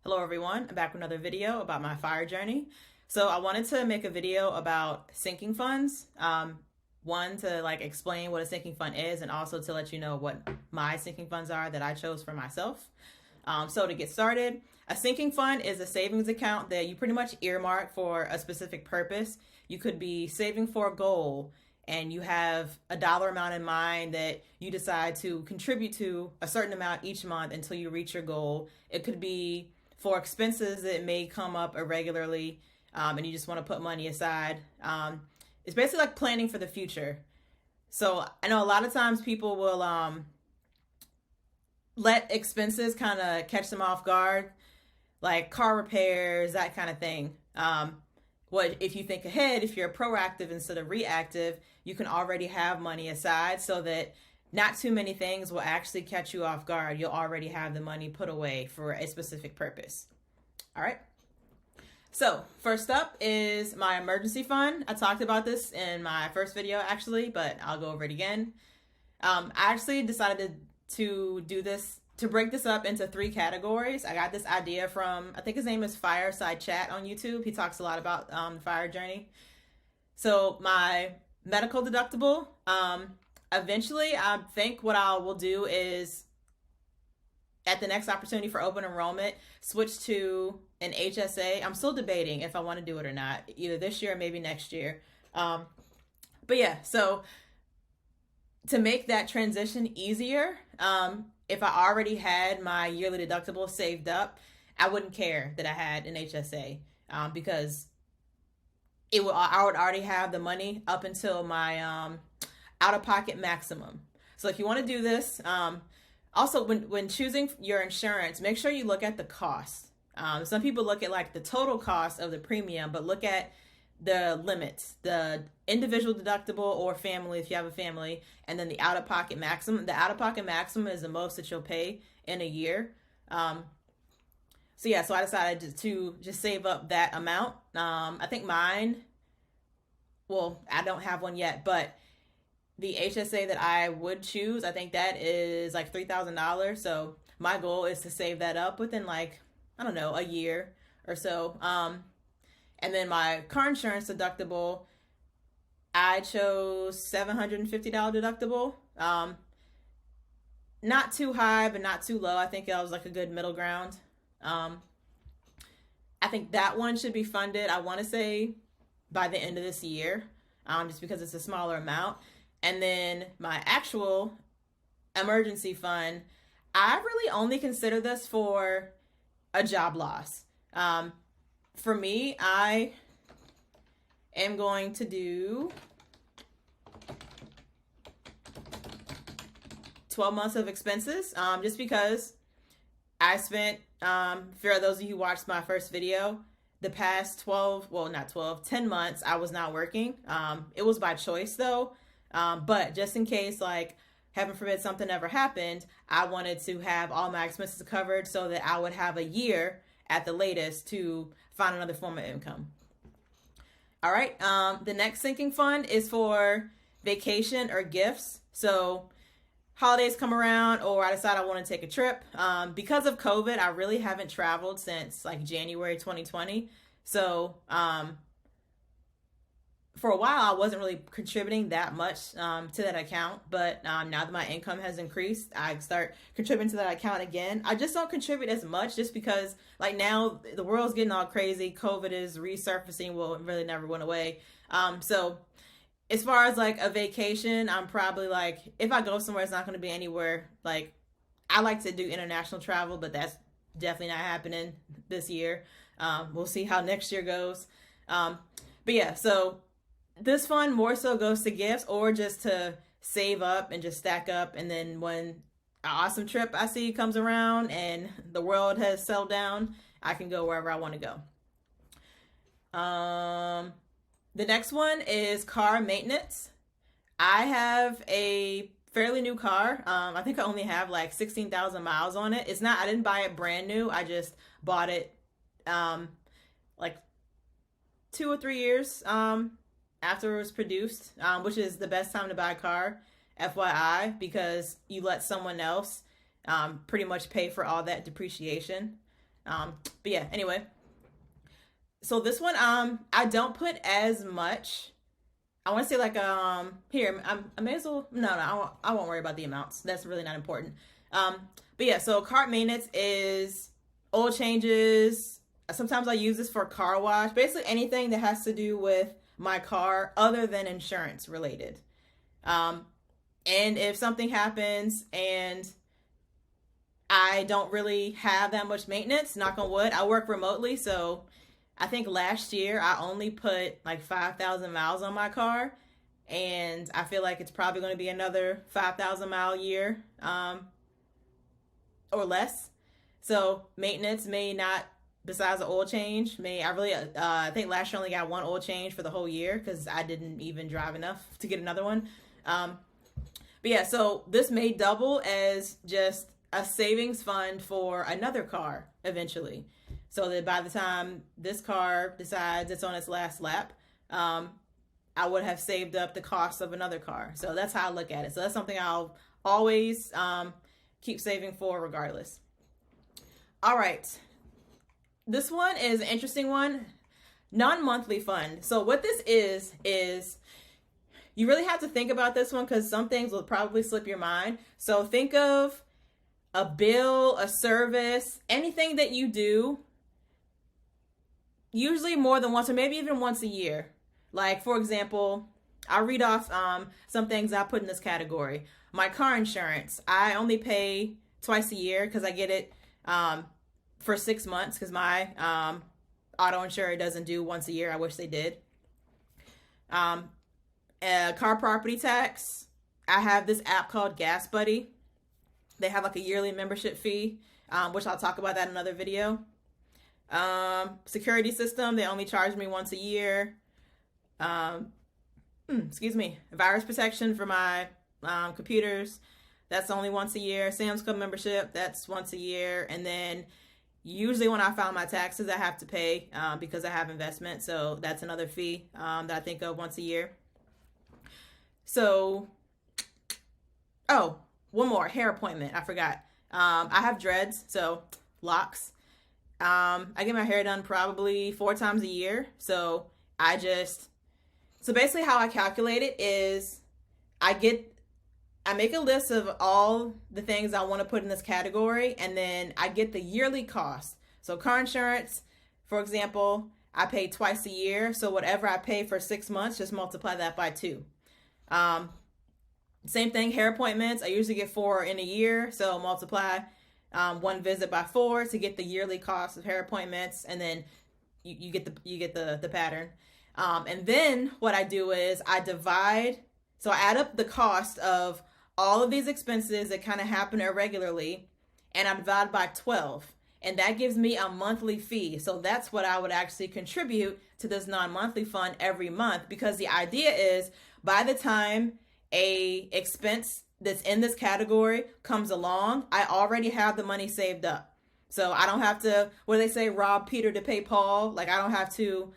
Hello everyone, I'm back with another video about my fire journey. So I wanted to make a video about sinking funds. One, to explain what a sinking fund is, and also to let you know what my sinking funds are that I chose for myself. So to get started, a sinking fund is a savings account that you pretty much earmark for a specific purpose. You could be saving for a goal, and you have a dollar amount in mind that you decide to contribute to a certain amount each month until you reach your goal. It could be for expenses that may come up irregularly, and you just want to put money aside. It's basically like planning for the future. So I know a lot of times people will let expenses kind of catch them off guard, like car repairs, that kind of thing. What if you think ahead, if you're proactive instead of reactive, you can already have money aside so that not too many things will actually catch you off guard. You'll already have the money put away for a specific purpose. All right. So first up is my emergency fund. I talked about this in my first video actually, but I'll go over it again. I actually decided to do this, to break this up into 3 categories. I got this idea from, I think his name is Fireside Chat on YouTube. He talks a lot about the fire journey. So my medical deductible, eventually I think what I will do is at the next opportunity for open enrollment, switch to an HSA. I'm still debating if I want to do it or not, either this year or maybe next year. But yeah, so to make that transition easier, if I already had my yearly deductible saved up, I wouldn't care that I had an HSA, because I would already have the money up until my out-of-pocket maximum. So if you want to do this, also when choosing your insurance, make sure you look at the cost. Some people look at like the total cost of the premium, but look at the limits, the individual deductible or family if you have a family, and then the out-of-pocket maximum. The out-of-pocket maximum is the most that you'll pay in a year. So yeah, so I decided to just save up that amount. I think mine, well, I don't have one yet, but the HSA that I would choose, I think that is like $3,000. So my goal is to save that up within like, I don't know, a year or so. And then my car insurance deductible, I chose $750 deductible. Not too high, but not too low. I think that was like a good middle ground. I think that one should be funded, I want to say, by the end of this year, just because it's a smaller amount. And then my actual emergency fund, I really only consider this for a job loss. For me, I am going to do 12 months of expenses, just because I spent, for those of you who watched my first video, the past 10 months, I was not working. It was by choice though. But just in case, like, heaven forbid something ever happened, I wanted to have all my expenses covered so that I would have a year at the latest to find another form of income. All right. The next sinking fund is for vacation or gifts. So holidays come around, or I decide I want to take a trip. Because of COVID, I really haven't traveled since like January 2020. So, for a while, I wasn't really contributing that much to that account, but now that my income has increased, I start contributing to that account again. I just don't contribute as much just because, like, now the world's getting all crazy. COVID is resurfacing. Well, it really never went away. So as far as like a vacation, I'm probably like, if I go somewhere, it's not going to be anywhere. Like, I like to do international travel, but that's definitely not happening this year. We'll see how next year goes. But yeah, so this fund more so goes to gifts or just to save up and just stack up. And then when an awesome trip I see comes around and the world has settled down, I can go wherever I want to go. The next one is car maintenance. I have a fairly new car. I think I only have like 16,000 miles on it. I didn't buy it brand new. I just bought it like 2 or 3 years after it was produced, which is the best time to buy a car, FYI, because you let someone else pretty much pay for all that depreciation. But yeah, anyway. So this one, I don't put as much. I want to say like here I may as well I won't worry about the amounts. That's really not important. But yeah, so cart maintenance is oil changes. Sometimes I use this for car wash. Basically anything that has to do with my car other than insurance related. And if something happens and I don't really have that much maintenance, knock on wood, I work remotely, so I think last year I only put like 5,000 miles on my car, and I feel like it's probably going to be another 5,000 mile year or less. So maintenance may not, besides the oil change, I think last year I only got one oil change for the whole year because I didn't even drive enough to get another one. But yeah, so this may double as just a savings fund for another car eventually. So that by the time this car decides it's on its last lap, I would have saved up the cost of another car. So that's how I look at it. So that's something I'll always keep saving for regardless. All right. This one is an interesting one. Non-monthly fund. So what this is you really have to think about this one because some things will probably slip your mind. So think of a bill, a service, anything that you do, usually more than once or maybe even once a year. Like, for example, I'll read off some things I put in this category. My car insurance, I only pay twice a year because I get it for 6 months because my auto insurer doesn't do once a year. I wish they did. Car property tax, I have this app called Gas Buddy. They have like a yearly membership fee, which I'll talk about that in another video. Security system, they only charge me once a year. Virus protection for my computers, that's only once a year. Sam's Club membership, that's once a year. And then usually when I file my taxes, I have to pay because I have investment. So that's another fee that I think of once a year. So, one more, hair appointment. I forgot. I have dreads, so locks. I get my hair done probably 4 times a year. So basically how I calculate it is I make a list of all the things I want to put in this category, and then I get the yearly cost. So car insurance, for example, I pay twice a year. So whatever I pay for 6 months, just multiply that by 2. Same thing, hair appointments. I usually get 4 in a year. So multiply one visit by 4 to get the yearly cost of hair appointments. And then you get the pattern. And then what I do is I add up the cost of all of these expenses that kind of happen irregularly, and I divide by 12. And that gives me a monthly fee. So that's what I would actually contribute to this non-monthly fund every month, because the idea is by the time a expense that's in this category comes along, I already have the money saved up. So I don't have to, what do they say, rob Peter to pay Paul? Like, I don't have to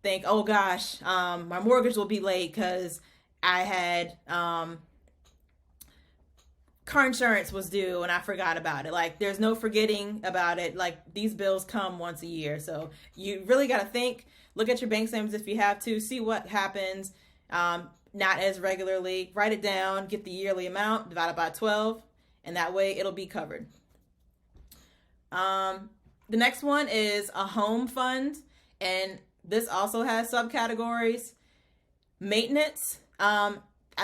think, oh gosh, my mortgage will be late because I had car insurance was due and I forgot about it. Like, there's no forgetting about it. Like, these bills come once a year. So you really got to think, look at your bank statements if you have to, see what happens, not as regularly, write it down, get the yearly amount, divide it by 12, and that way it'll be covered. The next one is a home fund, and this also has subcategories. Maintenance. I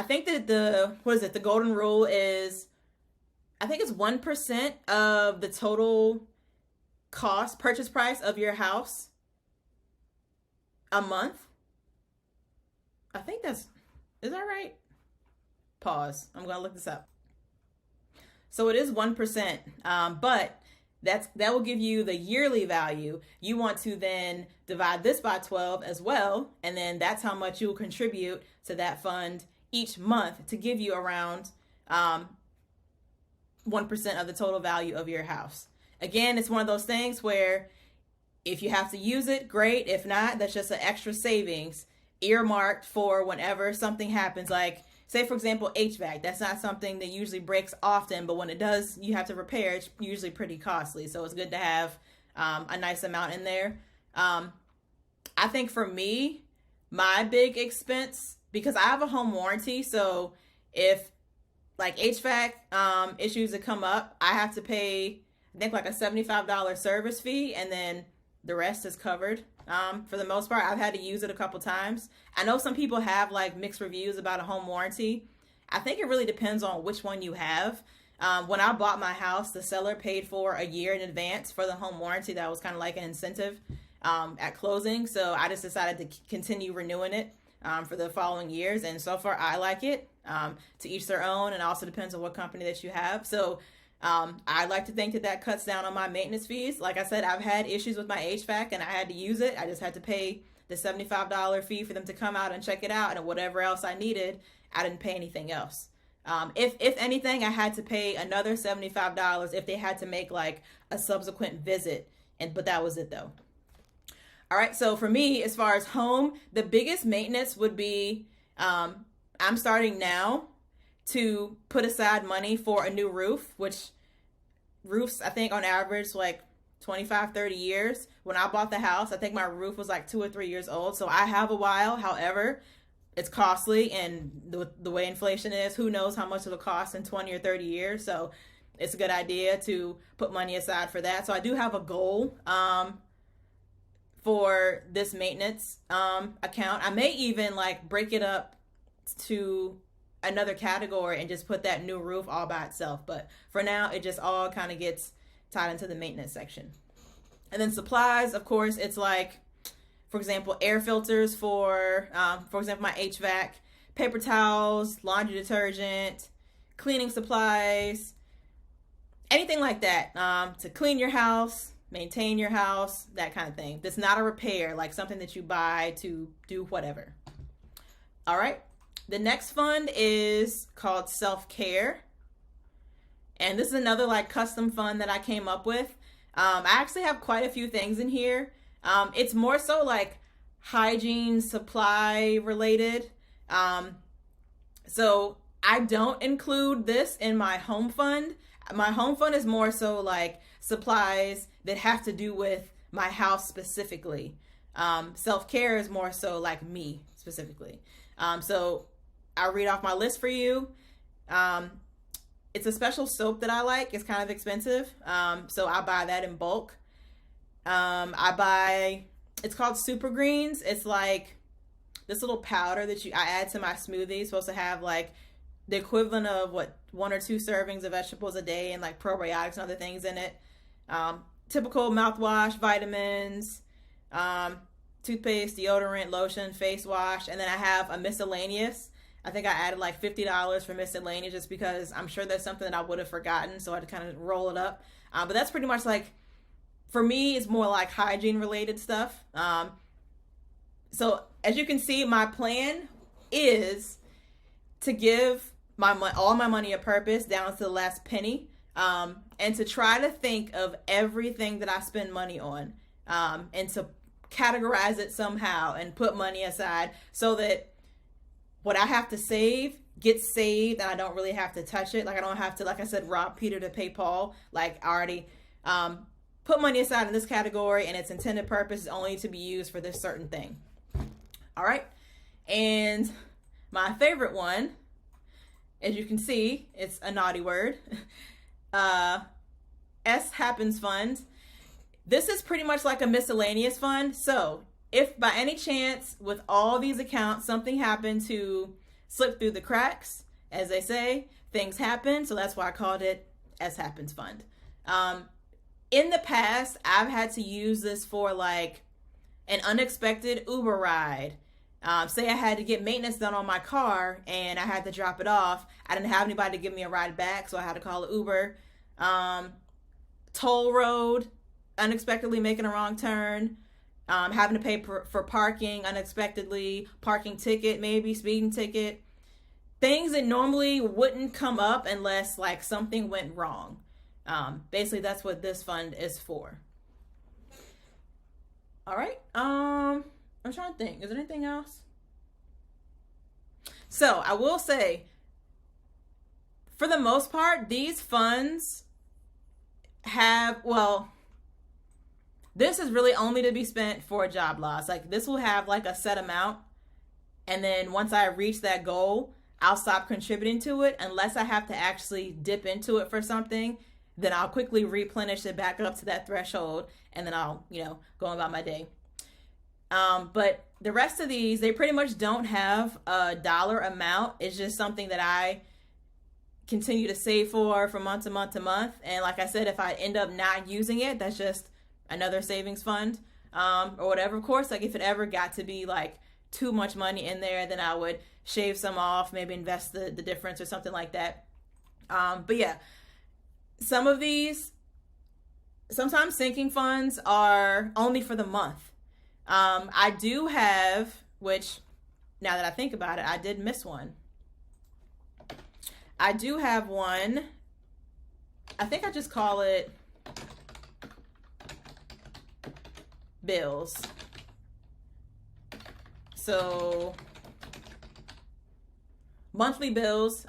think that the golden rule is, I think it's 1% of the total purchase price of your house a month. I think is that right? Pause. I'm going to look this up. So it is 1%, but that will give you the yearly value. You want to then divide this by 12 as well, and then that's how much you'll contribute to that fund each month to give you around 1% of the total value of your house. Again, it's one of those things where if you have to use it, great. If not, that's just an extra savings earmarked for whenever something happens. Like, say, for example, HVAC. That's not something that usually breaks often, but when it does, you have to repair. It's usually pretty costly. So it's good to have a nice amount in there. I think for me, my big expense, because I have a home warranty, so if like HVAC issues that come up, I have to pay, I think, like a $75 service fee, and then the rest is covered. For the most part, I've had to use it a couple times. I know some people have like mixed reviews about a home warranty. I think it really depends on which one you have. When I bought my house, the seller paid for a year in advance for the home warranty. That was kind of like an incentive at closing. So I just decided to continue renewing it for the following years. And so far, I like it. To each their own, and also depends on what company that you have. So I like to think that that cuts down on my maintenance fees. Like I said, I've had issues with my HVAC and I had to use it. I just had to pay the $75 fee for them to come out and check it out, and whatever else I needed, I didn't pay anything else. If anything, I had to pay another $75 if they had to make like a subsequent visit, but that was it though. All right, so for me, as far as home, the biggest maintenance would be I'm starting now to put aside money for a new roof, which roofs, I think on average, like 25, 30 years. When I bought the house, I think my roof was like 2 or 3 years old. So I have a while. However, it's costly, and the way inflation is, who knows how much it'll cost in 20 or 30 years. So it's a good idea to put money aside for that. So I do have a goal for this maintenance account. I may even like break it up to another category and just put that new roof all by itself. But for now, it just all kind of gets tied into the maintenance section. And then supplies, of course, it's like, for example, air filters for example, my HVAC, paper towels, laundry detergent, cleaning supplies, anything like that, to clean your house, maintain your house, that kind of thing. That's not a repair, like something that you buy to do whatever. All right. The next fund is called self-care. And this is another like custom fund that I came up with. I actually have quite a few things in here. It's more so like hygiene supply related. So I don't include this in my home fund. My home fund is more so like supplies that have to do with my house specifically. Self-care is more so like me specifically. So I'll read off my list for you. It's a special soap that I like. It's kind of expensive. So I buy that in bulk. It's called Super Greens. It's like this little powder that I add to my smoothie. It's supposed to have like the equivalent of 1 or 2 servings of vegetables a day, and like probiotics and other things in it. Typical mouthwash, vitamins, toothpaste, deodorant, lotion, face wash. And then I have a miscellaneous. I think I added like $50 for miscellaneous just because I'm sure that's something that I would have forgotten. So I had to kind of roll it up. But that's pretty much like, for me, it's more like hygiene related stuff. So as you can see, my plan is to give all my money a purpose down to the last penny, and to try to think of everything that I spend money on, and to categorize it somehow and put money aside so that what I have to save gets saved and I don't really have to touch it. Like I don't have to, like I said, rob Peter to pay Paul. Like I already put money aside in this category, and its intended purpose is only to be used for this certain thing. All right. And my favorite one, as you can see, it's a naughty word. S Happens Fund. This is pretty much like a miscellaneous fund. So if by any chance with all these accounts something happened to slip through the cracks, as they say, things happen. So that's why I called it S Happens Fund. In the past, I've had to use this for like an unexpected Uber ride. Say I had to get maintenance done on my car and I had to drop it off. I didn't have anybody to give me a ride back, so I had to call an Uber. Toll road, unexpectedly making a wrong turn. Having to pay for parking unexpectedly, parking ticket, maybe speeding ticket. Things that normally wouldn't come up unless like something went wrong. Basically, that's what this fund is for. All right. I'm trying to think. Is there anything else? So I will say, for the most part, these funds have, well, this is really only to be spent for a job loss. Like this will have like a set amount. And then once I reach that goal, I'll stop contributing to it unless I have to actually dip into it for something. Then I'll quickly replenish it back up to that threshold, and then I'll, go about my day. But the rest of these, they pretty much don't have a dollar amount. It's just something that I continue to save for from month to month to month. And like I said, if I end up not using it, that's just another savings fund, or whatever. Of course, like if it ever got to be like too much money in there, then I would shave some off, maybe invest the difference or something like that. But yeah, some of these, sometimes sinking funds are only for the month. I do have, which now that I think about it, I did miss one. I do have one. I think I just call it bills. So monthly bills.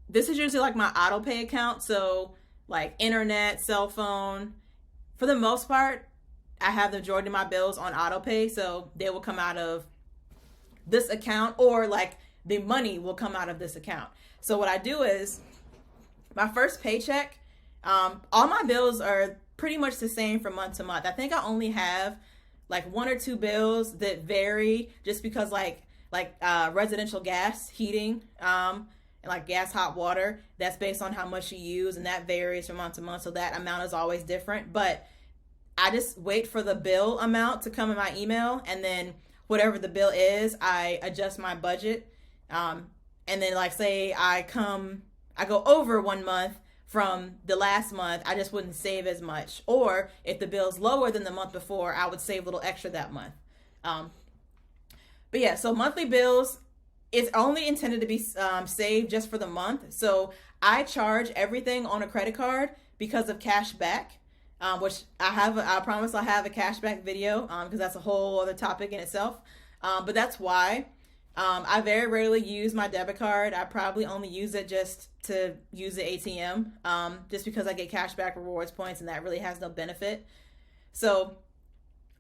This is usually like my auto pay account. So like internet, cell phone. For the most part, I have the majority of my bills on auto pay. So they will come out of this account, or like the money will come out of this account. So what I do is my first paycheck, all my bills are pretty much the same from month to month. I think I only have like one or two bills that vary just because like residential gas, heating, and like gas, hot water, that's based on how much you use, and that varies from month to month. So that amount is always different. But I just wait for the bill amount to come in my email, and then whatever the bill is, I adjust my budget. And then like say I go over 1 month from the last month, I just wouldn't save as much. Or if the bill's lower than the month before, I would save a little extra that month. But yeah, so monthly bills, it's only intended to be saved just for the month. So I charge everything on a credit card because of cash back, which I promise I'll have a cashback video because that's a whole other topic in itself. But that's why I very rarely use my debit card. I probably only use it just to use the ATM, just because I get cashback rewards points and that really has no benefit. So,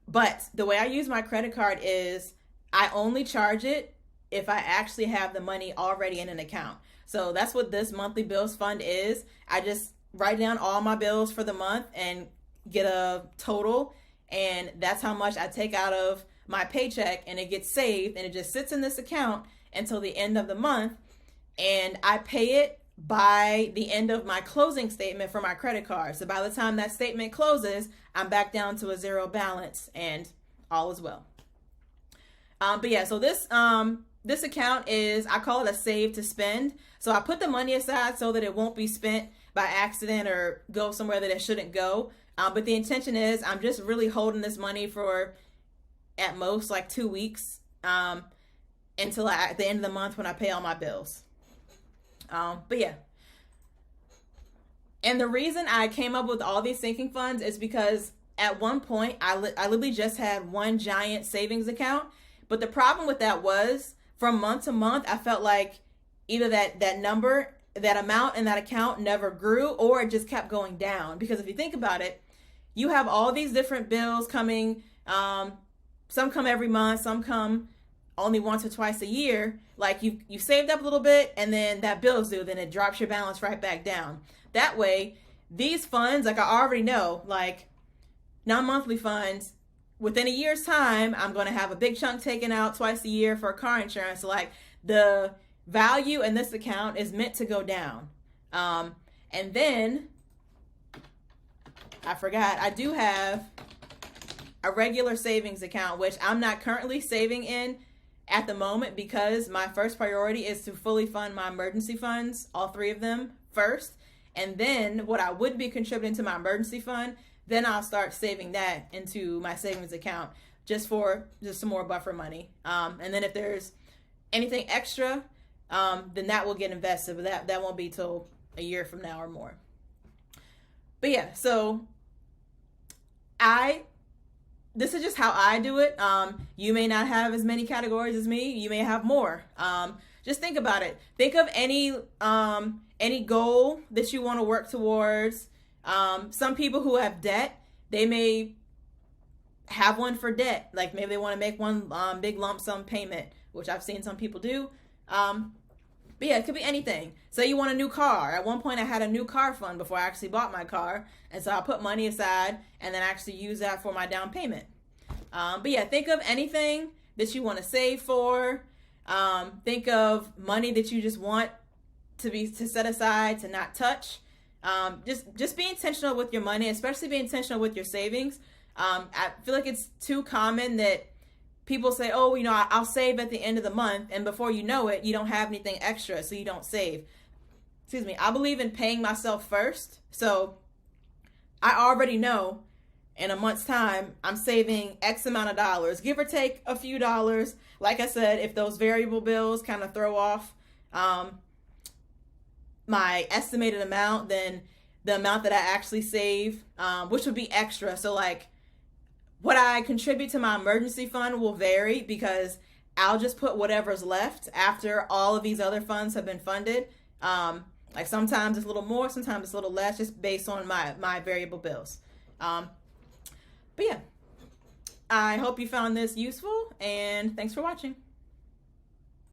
but the way I use my credit card is I only charge it if I actually have the money already in an account. So that's what this monthly bills fund is. I just write down all my bills for the month and get a total, and that's how much I take out of my paycheck, and it gets saved, and it just sits in this account until the end of the month, and I pay it by the end of my closing statement for my credit card. So by the time that statement closes, I'm back down to a zero balance, and all is well. But yeah, so this account is, I call it a save to spend. So I put the money aside so that it won't be spent by accident or go somewhere that it shouldn't go. But the intention is I'm just really holding this money for at most like 2 weeks, until at the end of the month when I pay all my bills. But yeah. And the reason I came up with all these sinking funds is because at one point I literally just had one giant savings account. But the problem with that was from month to month, I felt like either that number, that amount in that account never grew, or it just kept going down. Because if you think about it, you have all these different bills coming. Some come every month, some come only once or twice a year. Like you saved up a little bit, and then that bill's due, then it drops your balance right back down. That way, these funds, like I already know, like non-monthly funds, within a year's time, I'm going to have a big chunk taken out twice a year for car insurance. So like the value in this account is meant to go down. And then I forgot, I do have a regular savings account, which I'm not currently saving in at the moment because my first priority is to fully fund my emergency funds, all three of them first. And then what I would be contributing to my emergency fund, then I'll start saving that into my savings account just some more buffer money. And then if there's anything extra, then that will get invested, but that won't be till a year from now or more. But yeah, so this is just how I do it. You may not have as many categories as me. You may have more. Just think about it. Think of any goal that you want to work towards. Some people who have debt, They may have one for debt. Like maybe they want to make one big lump sum payment, which I've seen some people do. But yeah, it could be anything. Say you want a new car. At one point I had a new car fund before I actually bought my car. And so I put money aside and then actually use that for my down payment. But yeah, think of anything that you want to save for. Think of money that you just want to set aside, to not touch. Just be intentional with your money, especially be intentional with your savings. I feel like it's too common that people say, oh, I'll save at the end of the month. And before you know it, you don't have anything extra, so you don't save. Excuse me. I believe in paying myself first. So I already know in a month's time, I'm saving X amount of dollars, give or take a few dollars. Like I said, if those variable bills kind of throw off my estimated amount, then the amount that I actually save, which would be extra. So like what I contribute to my emergency fund will vary because I'll just put whatever's left after all of these other funds have been funded. Like sometimes it's a little more, sometimes it's a little less, just based on my variable bills. But yeah, I hope you found this useful, and thanks for watching.